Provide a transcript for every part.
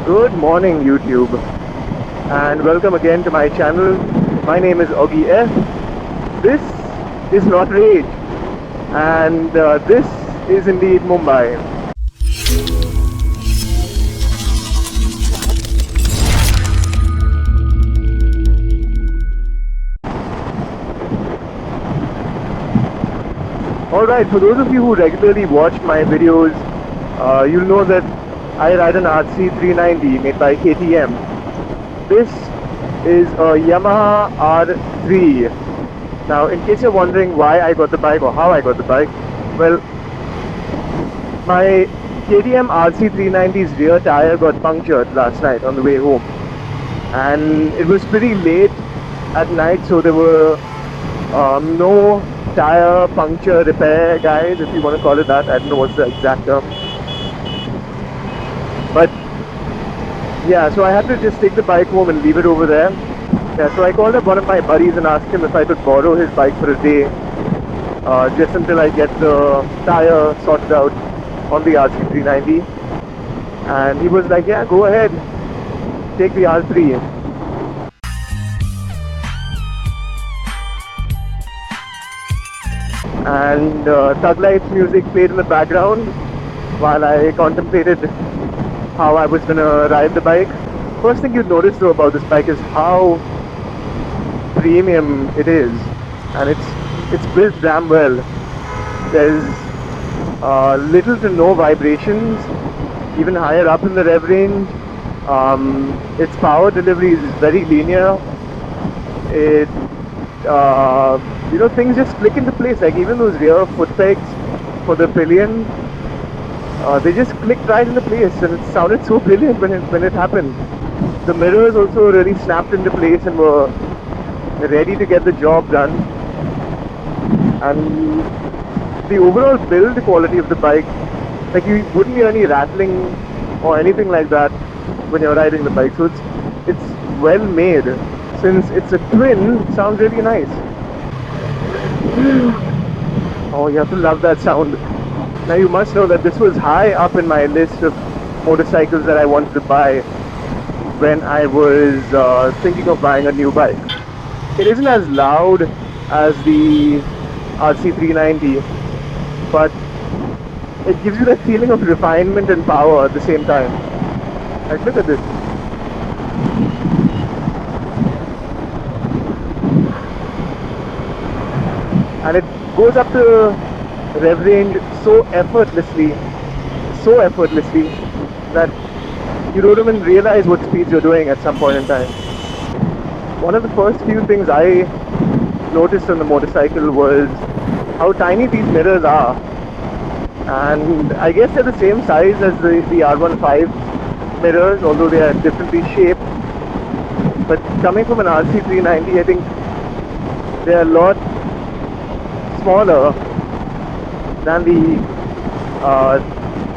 Good morning, YouTube, and welcome again to my channel. My name is YZF. This is not Rage, and this is indeed Mumbai. Alright, for those of you who regularly watch my videos, you'll know that I ride an RC 390 made by KTM. This is a Yamaha R3. Now, in case you're wondering why I got the bike or how I got the bike, well, my KTM RC 390's rear tire got punctured last night on the way home. And it was pretty late at night, so there were no tire puncture repair guys, if you want to call it that. I don't know what's the exact term. But yeah, so I had to just take the bike home and leave it over there. Yeah, so I called up one of my buddies and asked him if I could borrow his bike for a day, just until I get the tire sorted out on the RC 390. And he was like, yeah, go ahead, take the R3. And Thug Life's music played in the background while I contemplated how I was gonna ride the bike. First thing you'd notice though about this bike is how premium it is, and it's built damn well. There's little to no vibrations, even higher up in the rev range. Its power delivery is very linear. It things just click into place. Like even those rear foot pegs for the pillion, they just clicked right into place, and it sounded so brilliant when it happened. The mirrors also really snapped into place and were ready to get the job done. And the overall build quality of the bike, like you wouldn't hear any rattling or anything like that when you're riding the bike. So it's well made. Since it's a twin, it sounds really nice. Oh, you have to love that sound. Now you must know that this was high up in my list of motorcycles that I wanted to buy when I was thinking of buying a new bike. It isn't as loud as the RC 390, but it gives you that feeling of refinement and power at the same time. Like, look at this. And it goes up to rev range so effortlessly that you don't even realize what speeds you're doing at some point in time. One of the first few things I noticed on the motorcycle was how tiny these mirrors are, and I guess they're the same size as the R15 mirrors, although they are differently shaped. But coming from an RC 390, I think they're a lot smaller than the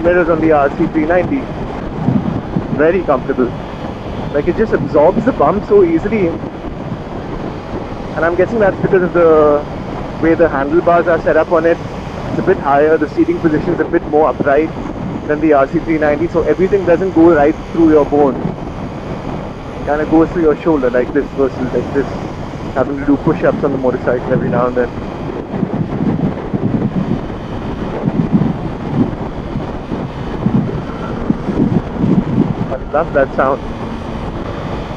mirrors on the RC 390. Very comfortable. Like, it just absorbs the bump so easily. And I'm guessing that's because of the way the handlebars are set up on it. It's a bit higher, the seating position is a bit more upright than the RC 390, so everything doesn't go right through your bone. It kind of goes through your shoulder like this versus like this, having to do push-ups on the motorcycle every now and then. Love that sound.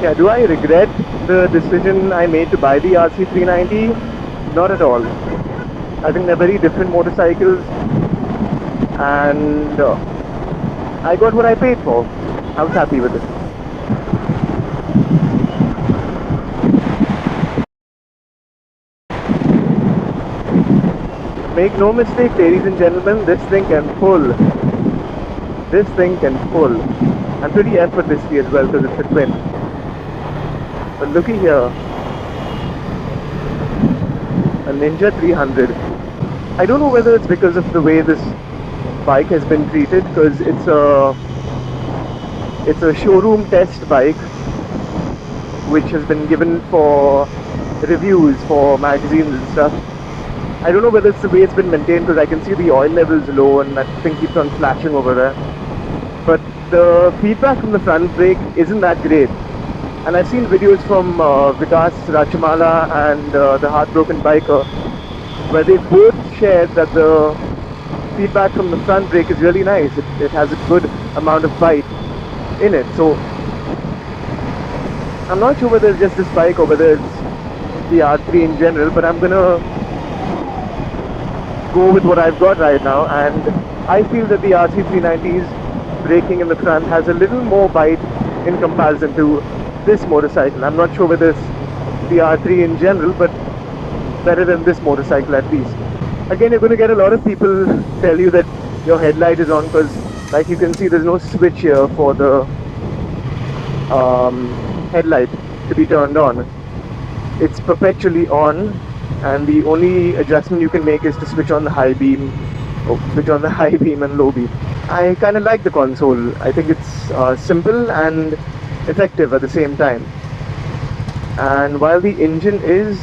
Yeah, do I regret the decision I made to buy the RC 390? Not at all. I think they're very different motorcycles, and I got what I paid for. I was happy with it. Make no mistake, ladies and gentlemen, this thing can pull. This thing can pull. And pretty effortlessly as well, because it's a twin. But looky here, a Ninja 300. I don't know whether it's because of the way this bike has been treated, because it's a showroom test bike which has been given for reviews for magazines and stuff. I don't know whether it's the way it's been maintained, because I can see the oil levels low and that thing keeps on flashing over there. But the feedback from the front brake isn't that great. And I've seen videos from Vikas Rachamala and the Heartbroken Biker, where they both shared that the feedback from the front brake is really nice. It has a good amount of bite in it. So I'm not sure whether it's just this bike or whether it's the R3 in general, but I'm gonna go with what I've got right now, and I feel that the RC 390's braking in the front has a little more bite in comparison to this motorcycle. I'm not sure whether it's the R3 in general, but better than this motorcycle at least. Again, you're going to get a lot of people tell you that your headlight is on because, like you can see, there's no switch here for the headlight to be turned on. It's perpetually on, and the only adjustment you can make is to switch on the high beam, or switch on the high beam and low beam. I kind of like the console. I think it's simple and effective at the same time. And while the engine is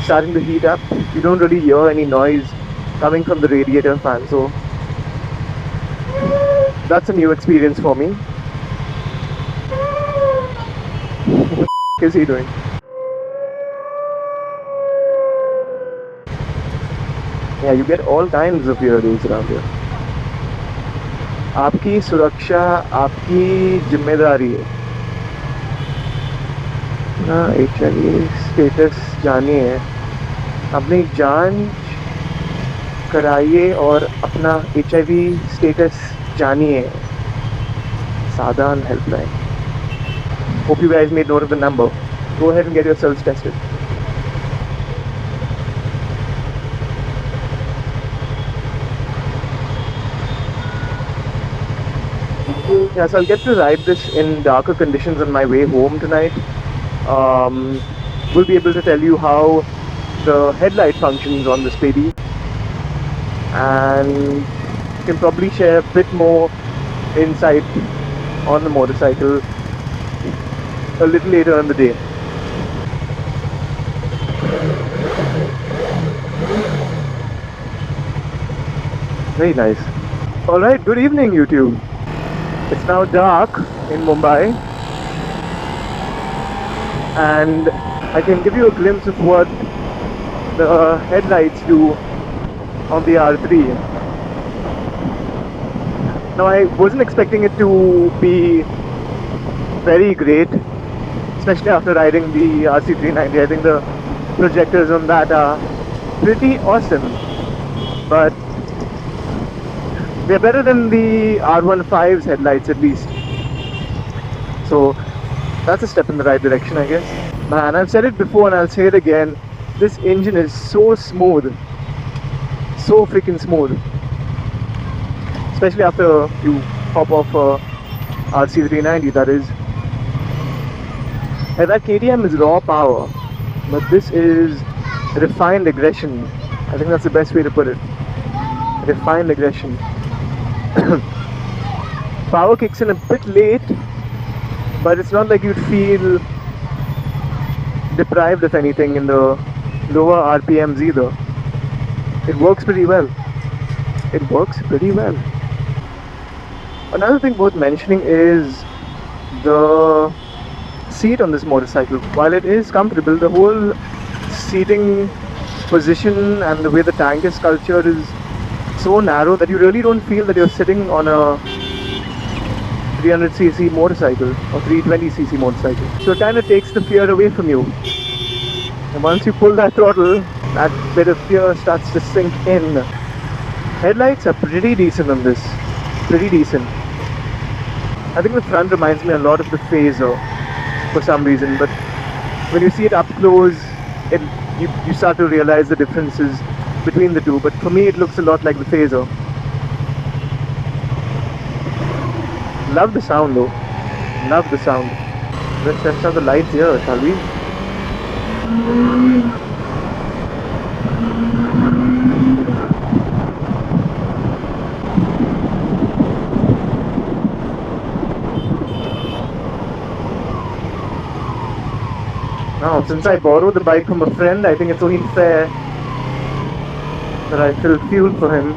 starting to heat up, you don't really hear any noise coming from the radiator fan, so that's a new experience for me. What the is he doing? Yeah, you get all kinds of weirdos around here. आपकी सुरक्षा आपकी जिम्मेदारी है ना. HIV status जानिए, अपनी जांच कराइए और अपना HIV स्टेटस जानिए. साधारण helpline. Hope you guys made note of the number. Go ahead and get yourselves tested. Yeah, so I'll get to ride this in darker conditions on my way home tonight. We'll be able to tell you how the headlight functions on this baby, and can probably share a bit more insight on the motorcycle a little later in the day. Very nice. Alright, good evening YouTube. It's now dark in Mumbai, and I can give you a glimpse of what the headlights do on the R3. Now, I wasn't expecting it to be very great, especially after riding the RC 390. I think the projectors on that are pretty awesome, but they're better than the R15's headlights at least. So that's a step in the right direction, I guess. Man, I've said it before and I'll say it again. This engine is so smooth. So freaking smooth. Especially after you hop off RC 390, that is. And that KTM is raw power, but this is refined aggression. I think that's the best way to put it. Refined aggression. Power kicks in a bit late, but it's not like you'd feel deprived of anything in the lower RPMs either. It works pretty well. It works pretty well. Another thing worth mentioning is the seat on this motorcycle. While it is comfortable, the whole seating position and the way the tank is sculptured is so narrow that you really don't feel that you're sitting on a 300cc motorcycle or 320cc motorcycle. So it kind of takes the fear away from you. And once you pull that throttle, that bit of fear starts to sink in. Headlights are pretty decent on this. Pretty decent. I think the front reminds me a lot of the Phaser for some reason, but when you see it up close, you start to realize the differences between the two. But for me, it looks a lot like the Phaser. Love the sound though. Love the sound. Let's test out the lights here, shall we? Now, since I borrowed the bike from a friend, I think it's only fair that I fill fuel for him.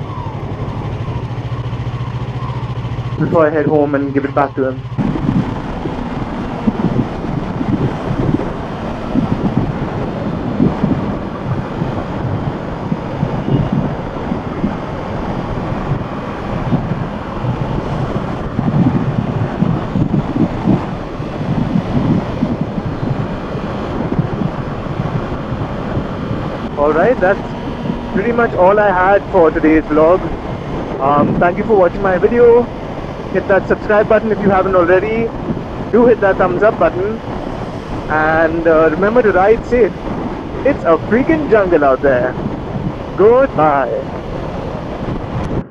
before I head home and give it back to him. Alright, that's pretty much all I had for today's vlog. Thank you for watching my video. Hit that subscribe button if you haven't already. Do hit that thumbs up button. And remember to ride safe. It's a freaking jungle out there. Goodbye.